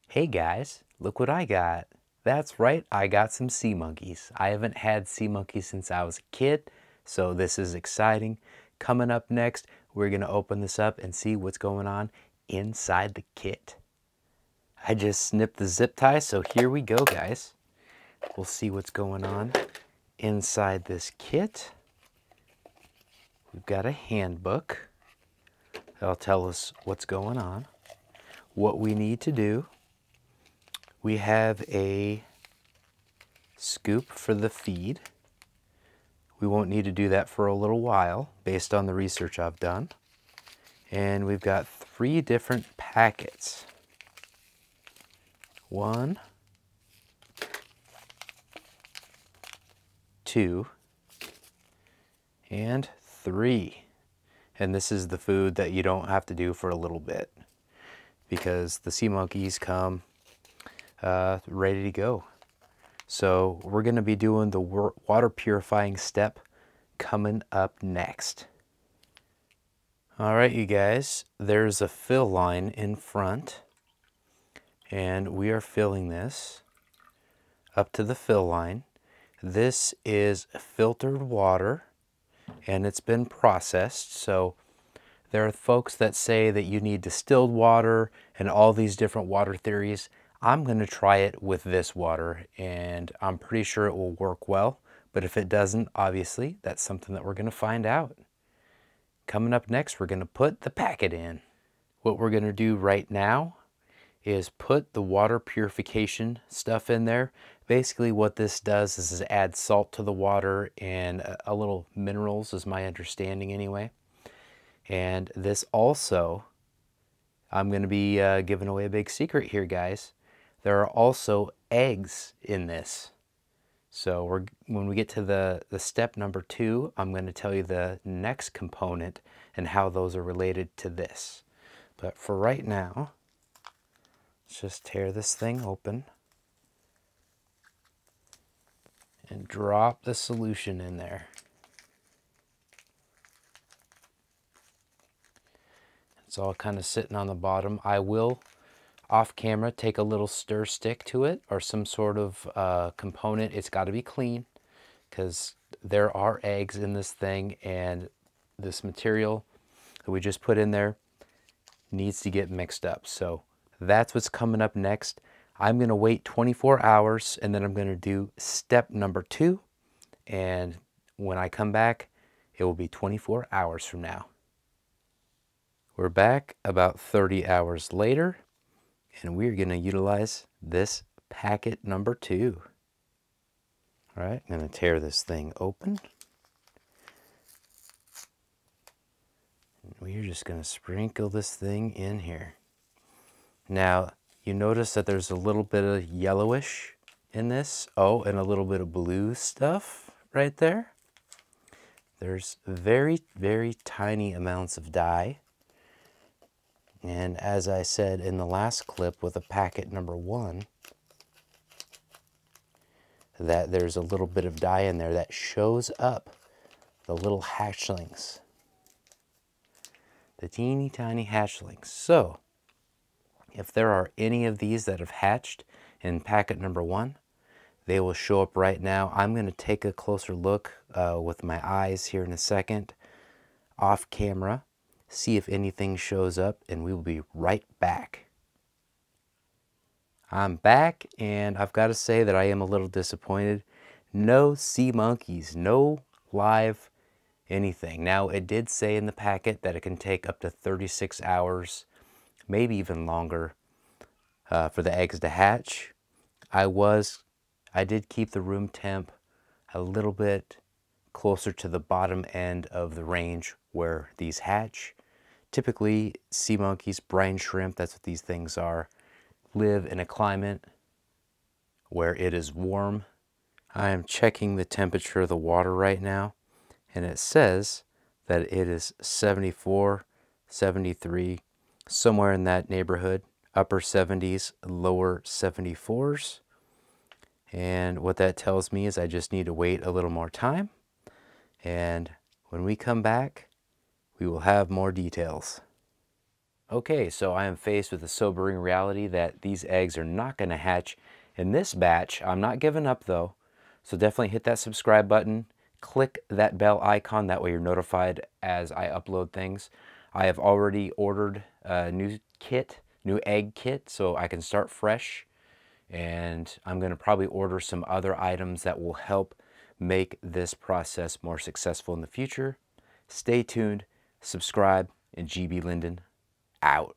Hey guys, look what I got. That's right, I got some sea monkeys. I haven't had sea monkeys since I was a kid, so this is exciting. Coming up next, we're gonna open this up and see what's going on inside the kit. I just snipped the zip tie, so here we go, guys. We'll see what's going on inside this kit. We've got a handbook that'll tell us what's going on, what we need to do. We have a scoop for the feed. We won't need to do that for a little while based on the research I've done. And we've got 3 different packets. 1, 2, and 3. And this is the food that you don't have to do for a little bit because the sea monkeys come ready to go. So we're going to be doing the water purifying step coming up next. All right, you guys, there's a fill line in front, and we are filling this up to the fill line. This is filtered water, and it's been processed. So there are folks that say that you need distilled water and all these different water theories. I'm going to try it with this water, and I'm pretty sure it will work well. But if it doesn't, obviously, that's something that we're going to find out. Coming up next, we're going to put the packet in. What we're going to do right now is put the water purification stuff in there. Basically what this does is add salt to the water and a little minerals, is my understanding anyway. And this also, I'm going to be giving away a big secret here, guys. There are also eggs in this. So when we get to the step number 2, I'm going to tell you the next component and how those are related to this. But for right now, let's just tear this thing open and drop the solution in there. It's all kind of sitting on the bottom. I will, off camera, take a little stir stick to it or some sort of component. It's got to be clean because there are eggs in this thing, and this material that we just put in there needs to get mixed up. So that's what's coming up next. I'm going to wait 24 hours and then I'm going to do step number 2. And when I come back, it will be 24 hours from now. We're back about 30 hours later, and we're going to utilize this packet number 2. All right, I'm going to tear this thing open. We're just going to sprinkle this thing in here. Now, you notice that there's a little bit of yellowish in this. Oh, and a little bit of blue stuff right there. There's very, very tiny amounts of dye. And as I said in the last clip with a packet number 1, that there's a little bit of dye in there that shows up the little hatchlings. The teeny tiny hatchlings. So, if there are any of these that have hatched in packet number 1, they will show up right now. I'm going to take a closer look with my eyes here in a second, off camera, see if anything shows up, and we will be right back. I'm back, and I've got to say that I am a little disappointed. No sea monkeys, no live anything. Now, it did say in the packet that it can take up to 36 hours, maybe even longer, for the eggs to hatch. I did keep the room temp a little bit closer to the bottom end of the range where these hatch. Typically, sea monkeys, brine shrimp, that's what these things are, live in a climate where it is warm. I am checking the temperature of the water right now, and it says that it is 74, 73, somewhere in that neighborhood, upper 70s, lower 74s. And what that tells me is I just need to wait a little more time. And when we come back, we will have more details. Okay, so I am faced with the sobering reality that these eggs are not going to hatch in this batch. I'm not giving up though. So definitely hit that subscribe button, click that bell icon, that way you're notified as I upload things. I have already ordered a new kit, new egg kit, so I can start fresh. And I'm going to probably order some other items that will help make this process more successful in the future. Stay tuned, subscribe, and GB Linden out.